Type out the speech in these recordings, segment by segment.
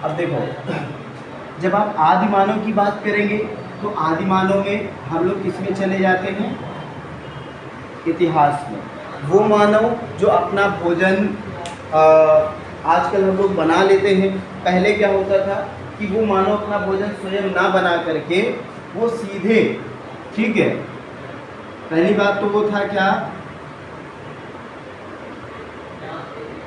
अब देखो, जब आप आदि मानव की बात करेंगे तो आदि मानव में हम लोग किस में चले जाते हैं? इतिहास में। वो मानव जो अपना भोजन आजकल हम लोग बना लेते हैं, पहले क्या होता था कि वो मानव अपना भोजन स्वयं ना बना करके वो सीधे, ठीक है, पहली बात तो वो था क्या,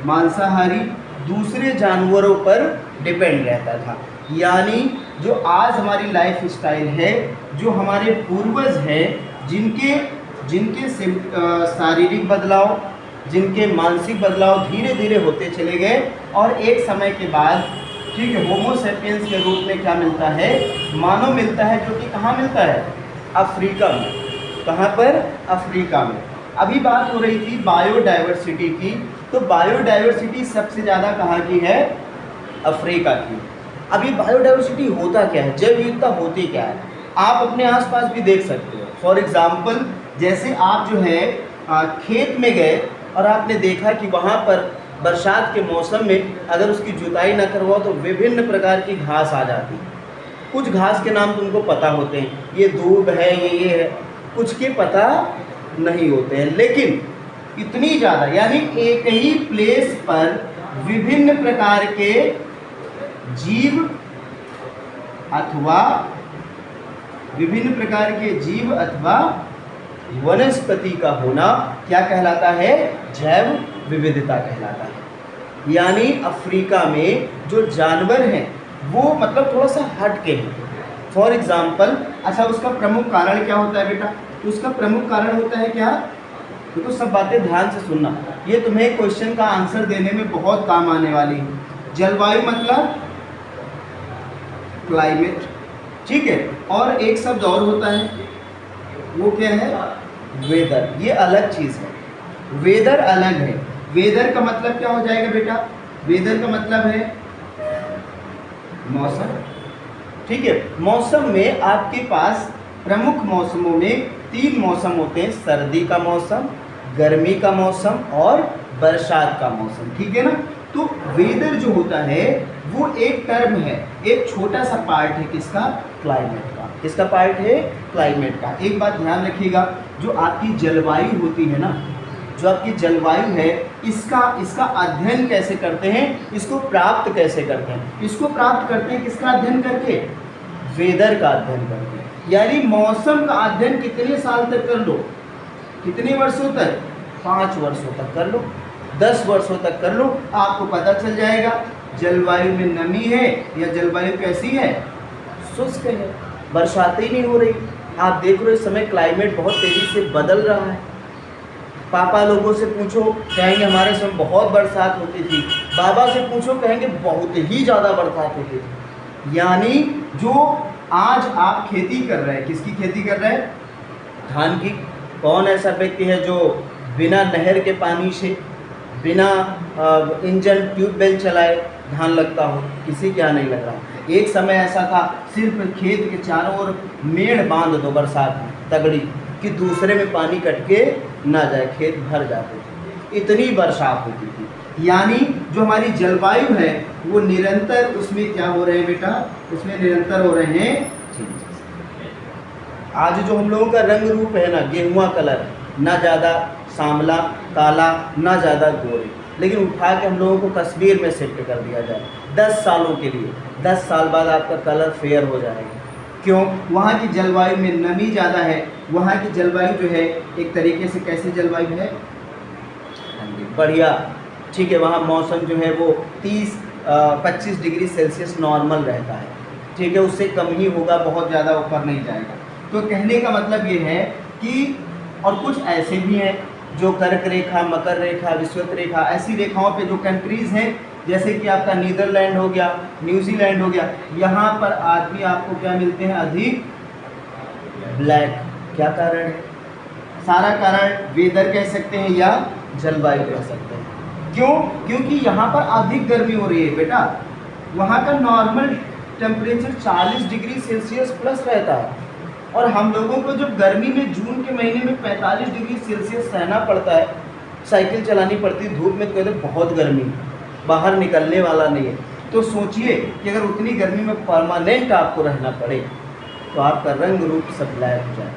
मांसाहारी, दूसरे जानवरों पर डिपेंड रहता था। यानी जो आज हमारी लाइफ स्टाइल है, जो हमारे पूर्वज हैं, जिनके जिनके शारीरिक बदलाव, जिनके मानसिक बदलाव धीरे धीरे होते चले गए और एक समय के बाद, ठीक है, होमो सेपियंस के रूप में क्या मिलता है? मानव मिलता है, जो कि कहाँ मिलता है? अफ्रीका में। कहाँ पर? अफ्रीका में। अभी बात हो रही थी बायोडाइवर्सिटी की, तो बायोडाइवर्सिटी सबसे ज़्यादा कहाँ की है? अफ्रीका की। अभी बायोडाइवर्सिटी होता क्या है, जैव विविधता होती क्या है, आप अपने आसपास भी देख सकते हो। फॉर एग्जाम्पल, जैसे आप जो है खेत में गए और आपने देखा कि वहाँ पर बरसात के मौसम में अगर उसकी जुताई ना करवाओ तो विभिन्न प्रकार की घास आ जाती है। कुछ घास के नाम तुमको पता होते हैं, ये दूब है, ये है, कुछ के पता नहीं होते हैं। लेकिन इतनी ज़्यादा, यानी एक ही प्लेस पर विभिन्न प्रकार के जीव अथवा वनस्पति का होना क्या कहलाता है? जैव विविधता कहलाता है। यानी अफ्रीका में जो जानवर हैं वो मतलब थोड़ा सा हट के हैं। फॉर एग्जाम्पल, अच्छा, उसका प्रमुख कारण क्या होता है बेटा? उसका प्रमुख कारण होता है क्या? देखो, सब बातें ध्यान से सुनना, ये तुम्हें क्वेश्चन का आंसर देने में बहुत काम आने वाली है। जलवायु मतलब क्लाइमेट, ठीक है, और एक शब्द और होता है, वो क्या है? वेदर। ये अलग चीज़ है, वेदर अलग है। वेदर का मतलब क्या हो जाएगा बेटा? वेदर का मतलब है मौसम, ठीक है। मौसम में आपके पास प्रमुख मौसमों में 3 मौसम होते हैं, सर्दी का मौसम, गर्मी का मौसम और बरसात का मौसम, ठीक है ना। तो वेदर जो होता है वो एक टर्म है, एक छोटा सा पार्ट है किसका? क्लाइमेट का। किसका पार्ट है? क्लाइमेट का। एक बात ध्यान रखिएगा, जो आपकी जलवायु होती है ना, जो आपकी जलवायु है, इसका अध्ययन कैसे करते हैं, इसको प्राप्त कैसे करते हैं? इसको प्राप्त करते हैं किसका अध्ययन करके? वेदर का अध्ययन करके। यानी मौसम का अध्ययन कितने साल तक कर लो? कितने वर्षों तक? 5 वर्षों तक कर लो, 10 वर्षों तक कर लो, आपको पता चल जाएगा जलवायु में नमी है या जलवायु कैसी है? शुष्क है, बरसातें नहीं हो रही। आप देख रहे हो इस समय क्लाइमेट बहुत तेज़ी से बदल रहा है। पापा लोगों से पूछो, कहेंगे हमारे समय बहुत बरसात होती थी। बाबा से पूछो, कहेंगे बहुत ही ज़्यादा बरसात होती थी। यानी जो आज आप खेती कर रहे हैं, किसकी खेती कर रहे हैं? धान की। कौन ऐसा व्यक्ति है जो बिना नहर के पानी से, बिना इंजन ट्यूबवेल चलाए धान लगता हो? किसी के यहाँ नहीं लग रहा। एक समय ऐसा था, सिर्फ खेत के चारों ओर मेड़ बांध दो बरसात में तगड़ी, कि दूसरे में पानी कट के ना जाए, खेत भर जाते थे, इतनी बरसात होती थी। यानी जो हमारी जलवायु है वो निरंतर, उसमें क्या हो रहे हैं बेटा? उसमें निरंतर हो रहे हैं चेंजेस। आज जो हम लोगों का रंग रूप है ना, गेहुआ कलर, ना ज़्यादा सांवला काला, ना ज़्यादा गोरे, लेकिन उठा के हम लोगों को कश्मीर में शिफ्ट कर दिया जाए 10 सालों के लिए, 10 साल बाद आपका कलर फेयर हो जाएगा। क्यों? वहाँ की जलवायु में नमी ज़्यादा है। वहाँ की जलवायु जो है एक तरीके से कैसी जलवायु है? बढ़िया, ठीक है। वहाँ मौसम जो है वो 30-25 डिग्री सेल्सियस नॉर्मल रहता है, ठीक है, उससे कम ही होगा, बहुत ज़्यादा ऊपर नहीं जाएगा। तो कहने का मतलब ये है कि, और कुछ ऐसे भी हैं जो कर्क रेखा, मकर रेखा, विषुवत रेखा, ऐसी रेखाओं पे जो कंट्रीज़ हैं, जैसे कि आपका नीदरलैंड हो गया, न्यूजीलैंड हो गया, यहाँ पर आदमी आपको क्या मिलते हैं? अधिक ब्लैक। क्या कारण है? सारा कारण वेदर कह सकते हैं या जलवायु कह सकते हैं। क्यों? क्योंकि यहाँ पर अधिक गर्मी हो रही है बेटा। वहाँ का normal temperature 40 degree Celsius plus रहता है, और हम लोगों को जब गर्मी में जून के महीने में 45 डिग्री सेल्सियस सहना पड़ता है, साइकिल चलानी पड़ती है धूप में, तो कहते बहुत गर्मी, बाहर निकलने वाला नहीं है। तो सोचिए कि अगर उतनी गर्मी में परमानेंट आपको रहना पड़े तो आपका रंग रूप सब ब्लैक हो जाए।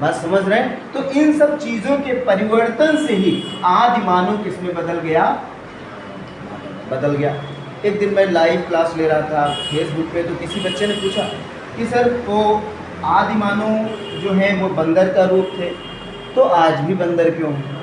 बात समझ रहे हैं? तो इन सब चीज़ों के परिवर्तन से ही आदि मानव किसमें बदल गया? बदल गया। एक दिन मैं लाइव क्लास ले रहा था फेसबुक पे, तो किसी बच्चे ने पूछा कि सर वो आदि मानव जो है वो बंदर का रूप थे, तो आज भी बंदर क्यों हैं?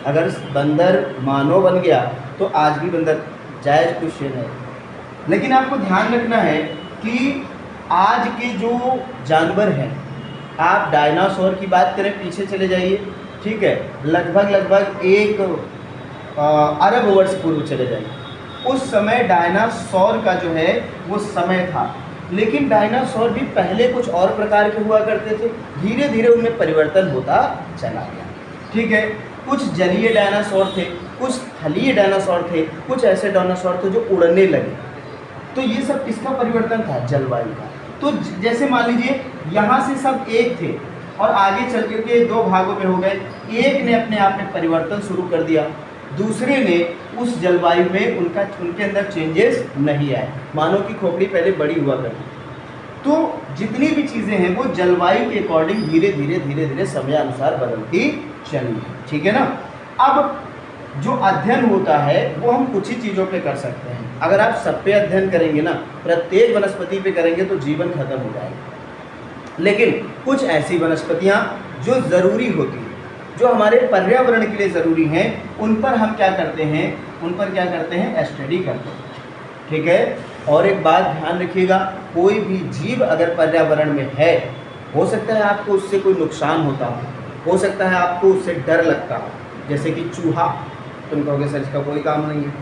अगर बंदर मानव बन गया तो आज भी बंदर, जायज़ क्वेश्चन है। लेकिन आपको ध्यान रखना है कि आज के जो जानवर हैं, आप डायनासोर की बात करें, पीछे चले जाइए, ठीक है, लगभग 1 अरब वर्ष पूर्व चले जाइए, उस समय डायनासोर का जो है वो समय था। लेकिन डायनासोर भी पहले कुछ और प्रकार के हुआ करते थे, धीरे धीरे उनमें परिवर्तन होता चला गया, ठीक है। कुछ जलीय डायनासोर थे, कुछ स्थलीय डायनासोर थे, कुछ ऐसे डायनासोर थे जो उड़ने लगे। तो ये सब किसका परिवर्तन था? जलवायु का। तो जैसे मान लीजिए यहाँ से सब एक थे और आगे चल के 2 भागों में हो गए, एक ने अपने आप में परिवर्तन शुरू कर दिया, दूसरे ने उस जलवायु में उनके अंदर चेंजेस नहीं आए। मानव की खोपड़ी पहले बड़ी हुआ करती थी। तो जितनी भी चीज़ें हैं वो जलवायु के अकॉर्डिंग धीरे धीरे समय अनुसार बदलती चली, ठीक है ना। अब जो अध्ययन होता है वो हम कुछ ही चीज़ों पे कर सकते हैं। अगर आप सब पे अध्ययन करेंगे ना, प्रत्येक वनस्पति पे करेंगे तो जीवन खत्म हो जाएगा। लेकिन कुछ ऐसी वनस्पतियाँ जो ज़रूरी होती हैं, जो हमारे पर्यावरण के लिए ज़रूरी हैं, उन पर हम क्या करते हैं? स्टडी करते हैं, ठीक है। और एक बात ध्यान रखिएगा, कोई भी जीव अगर पर्यावरण में है, हो सकता है आपको उससे कोई नुकसान होता हो सकता है आपको उससे डर लगता हो, जैसे कि चूहा, तुम कहोगे सर इसका कोई काम नहीं है,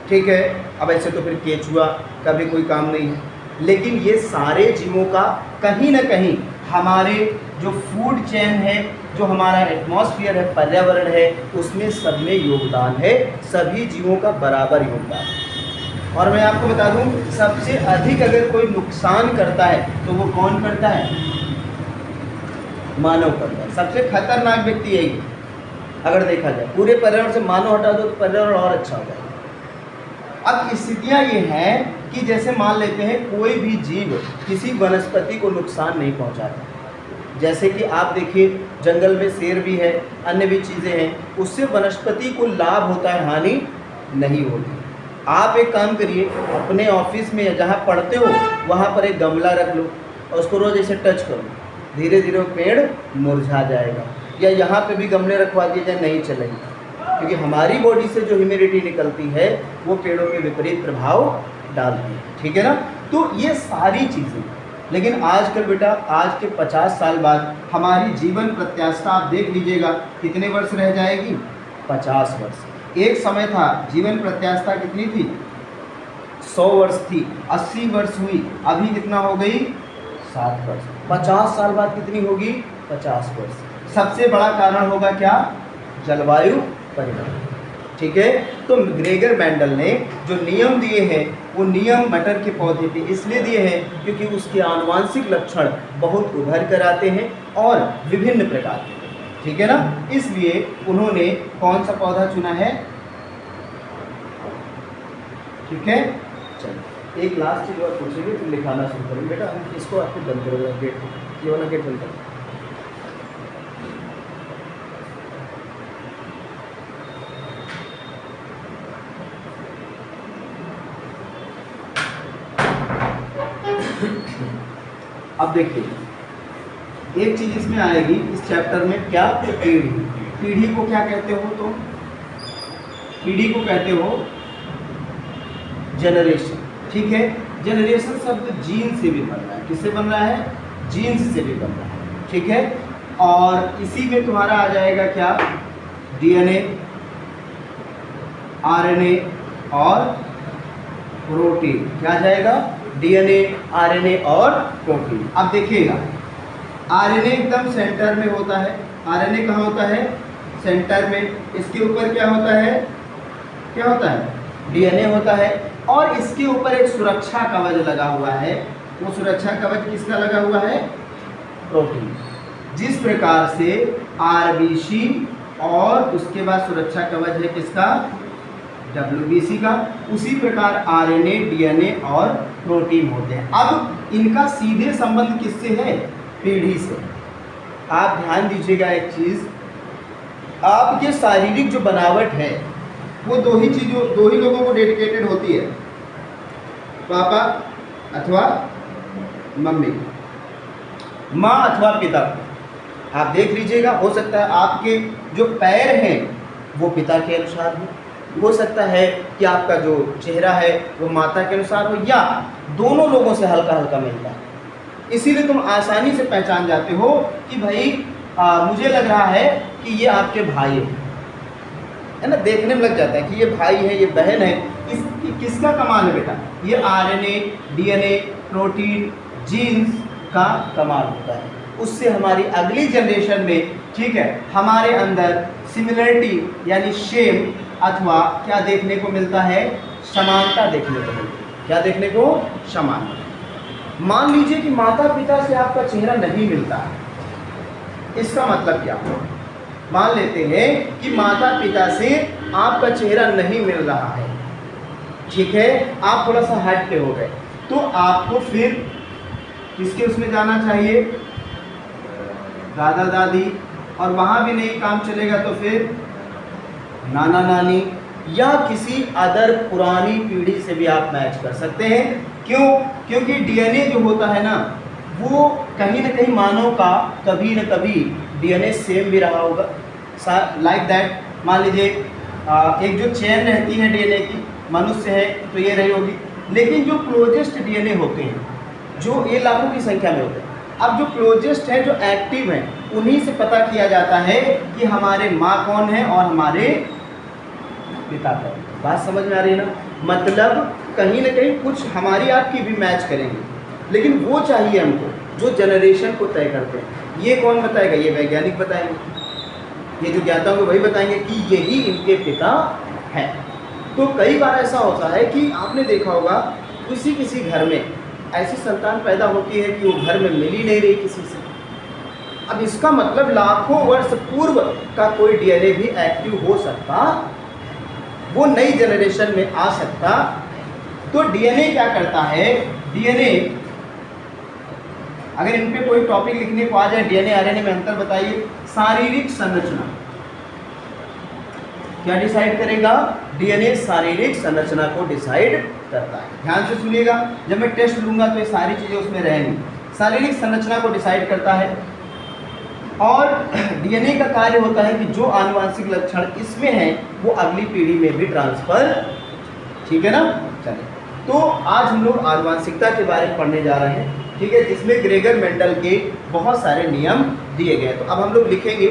ठीक है। अब ऐसे तो फिर केचुआ का भी कोई काम नहीं है। लेकिन ये सारे जीवों का कहीं ना कहीं हमारे जो फूड चेन है, जो हमारा एटमॉस्फेयर है, पर्यावरण है, उसमें सब में योगदान है, सभी जीवों का बराबर योगदान है। और मैं आपको बता दूं, सबसे अधिक अगर कोई नुकसान करता है तो वो कौन करता है? मानव करता है। सबसे खतरनाक व्यक्ति यही है। अगर देखा जाए पूरे पर्यावरण से मानव हटा दो तो पर्यावरण और अच्छा हो जाएगा। अब स्थितियाँ ये हैं कि जैसे मान लेते हैं कोई भी जीव किसी वनस्पति को नुकसान नहीं पहुंचाता। जैसे कि आप देखिए जंगल में शेर भी है, अन्य भी चीज़ें हैं, उससे वनस्पति को लाभ होता है, हानि नहीं होती। आप एक काम करिए, अपने ऑफिस में जहाँ पढ़ते हो वहाँ पर एक गमला रख लो और उसको रोज़ ऐसे टच करो, धीरे धीरे वो पेड़ मुरझा जाएगा। या यहाँ पे भी गमले रखवा दिए जाए, नहीं चलेंगे, क्योंकि हमारी बॉडी से जो ह्यूमिडिटी निकलती है वो पेड़ों पे विपरीत प्रभाव डालती है, ठीक है ना। तो ये सारी चीज़ें, लेकिन आजकल बेटा आज के 50 साल बाद हमारी जीवन प्रत्याशा आप देख लीजिएगा कितने वर्ष रह जाएगी? 50 वर्ष। एक समय था जीवन प्रत्याशा कितनी थी? 100 वर्ष थी, 80 वर्ष हुई, अभी कितना हो गई? 7 वर्ष। 50 साल बाद कितनी होगी? 50 वर्ष। सबसे बड़ा कारण होगा क्या? जलवायु परिवर्तन, ठीक है। तो ग्रेगर मेंडल ने जो नियम दिए हैं वो नियम मटर के पौधे पे इसलिए दिए हैं क्योंकि उसके आनुवांशिक लक्षण बहुत उभर कर आते हैं और विभिन्न प्रकार के, ठीक है ना। इसलिए उन्होंने कौन सा पौधा चुना है? ठीक है, चलो एक लास्ट चीज और पूछेंगे फिर लिखाना शुरू करेंगे। बेटा हम इसको आपको बंद करोगे, गेट ये वाला गेट बंद करो। अब देखिए एक चीज इसमें आएगी इस चैप्टर में, क्या? पीढ़ी। पीढ़ी को क्या कहते हो? तो पीढ़ी को कहते हो जनरेशन, ठीक है। जनरेशन शब्द जीन से भी बन रहा है। किससे बन रहा है? जीन्स से भी बन रहा है, ठीक है। और इसी में तुम्हारा आ जाएगा क्या? डीएनए, आरएनए और प्रोटीन। क्या आ जाएगा? डीएनए, आरएनए और प्रोटीन। अब देखिएगा आरएनए एकदम सेंटर में होता है। आरएनए कहाँ होता है? सेंटर में। इसके ऊपर क्या होता है? क्या होता है? डीएनए होता है। और इसके ऊपर एक सुरक्षा कवच लगा हुआ है। वो सुरक्षा कवच किसका लगा हुआ है? प्रोटीन। जिस प्रकार से आरबीसी और उसके बाद सुरक्षा कवच है किसका? WBC का। उसी प्रकार RNA, DNA और प्रोटीन होते हैं। अब इनका सीधे संबंध किससे है? पीढ़ी से। आप ध्यान दीजिएगा एक चीज़, आपके शारीरिक जो बनावट है वो दो ही लोगों को डेडिकेटेड होती है, पापा अथवा मम्मी, माँ अथवा पिता। आप देख लीजिएगा, हो सकता है आपके जो पैर हैं वो पिता के अनुसार हो सकता है कि आपका जो चेहरा है वो माता के अनुसार हो, या दोनों लोगों से हल्का हल्का मिलता है। इसीलिए तुम आसानी से पहचान जाते हो कि भाई मुझे लग रहा है कि ये आपके भाई है ना, देखने में लग जाता है कि ये भाई है, ये बहन है। किसका कमाल है बेटा? ये RNA, DNA, प्रोटीन, जीन्स का कमाल होता है। उससे हमारी अगली जनरेशन में, ठीक है, हमारे अंदर सिमिलरिटी यानी सेम अथवा क्या देखने को मिलता है? समानता देखने को मिलती है। क्या देखने को? समानता। मान लीजिए कि माता पिता से आपका चेहरा नहीं मिलता है, इसका मतलब क्या? मान लेते हैं कि माता पिता से आपका चेहरा नहीं मिल रहा है, ठीक है, आप थोड़ा सा हट के हो गए, तो आपको फिर किसके उसमें जाना चाहिए? दादा दादी। और वहाँ भी नहीं काम चलेगा तो फिर नाना नानी या किसी अदर पुरानी पीढ़ी से भी आप मैच कर सकते हैं। क्यों? क्योंकि DNA जो होता है ना, वो कहीं ना कहीं मानव का कभी न कभी DNA सेम भी रहा होगा। लाइक दैट, मान लीजिए एक जो चेन रहती है DNA की, मनुष्य है तो ये रही होगी, लेकिन जो क्लोजेस्ट DNA होते हैं, जो ये लाखों की संख्या में होते हैं, अब जो क्लोजेस्ट है, जो एक्टिव हैं, उन्हीं से पता किया जाता है कि हमारे माँ कौन है और हमारे पिता कौन है। बात समझ में आ रही है ना? मतलब कहीं ना कहीं कुछ हमारी आपकी भी मैच करेंगे, लेकिन वो चाहिए हमको जो जनरेशन को तय करते हैं। ये कौन बताएगा? ये वैज्ञानिक बताएंगे, ये जो ज्ञाता होंगे वही बताएंगे कि यही इनके पिता हैं। तो कई बार ऐसा होता है कि आपने देखा होगा किसी घर में ऐसी संतान पैदा होती है कि वो घर में मिल ही नहीं रही किसी से। अब इसका मतलब लाखों वर्ष पूर्व का कोई DNA भी एक्टिव हो सकता, वो नई जनरेशन में आ सकता। तो DNA क्या करता है? DNA, अगर इन पे कोई टॉपिक लिखने को आ जाए, DNA RNA में अंतर बताइए। शारीरिक संरचना क्या डिसाइड करेगा? DNA शारीरिक संरचना को डिसाइड करता है। ध्यान से सुनिएगा, जब मैं टेस्ट लूंगा तो ये सारी चीजें उसमें रहेंगी। शारीरिक संरचना को डिसाइड करता है, और DNA का कार्य होता है कि जो आनुवंशिक लक्षण इसमें हैं वो अगली पीढ़ी में भी ट्रांसफर, ठीक है ना? चलिए, तो आज हम लोग आनुवंशिकता के बारे में पढ़ने जा रहे हैं, ठीक है, जिसमें ग्रेगर मेंडल के बहुत सारे नियम दिए गए। तो अब हम लोग लिखेंगे